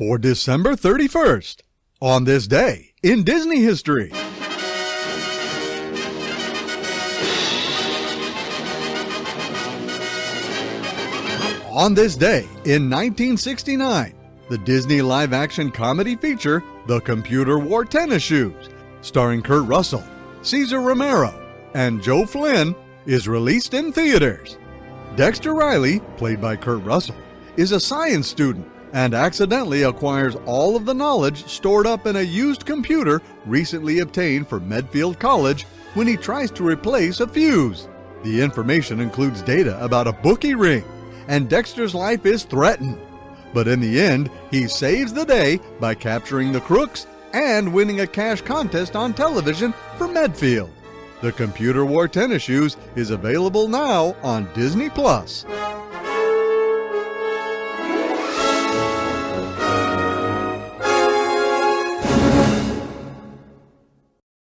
for December 31st. On this day in Disney history. On this day in 1969, the Disney live-action comedy feature The Computer Wore Tennis Shoes, starring Kurt Russell, Cesar Romero, and Joe Flynn, is released in theaters. Dexter Riley, played by Kurt Russell, is a science student and accidentally acquires all of the knowledge stored up in a used computer recently obtained from Medfield College when he tries to replace a fuse. The information includes data about a bookie ring, and Dexter's life is threatened. But in the end, he saves the day by capturing the crooks and winning a cash contest on television for Medfield. The Computer Wore Tennis Shoes is available now on Disney+.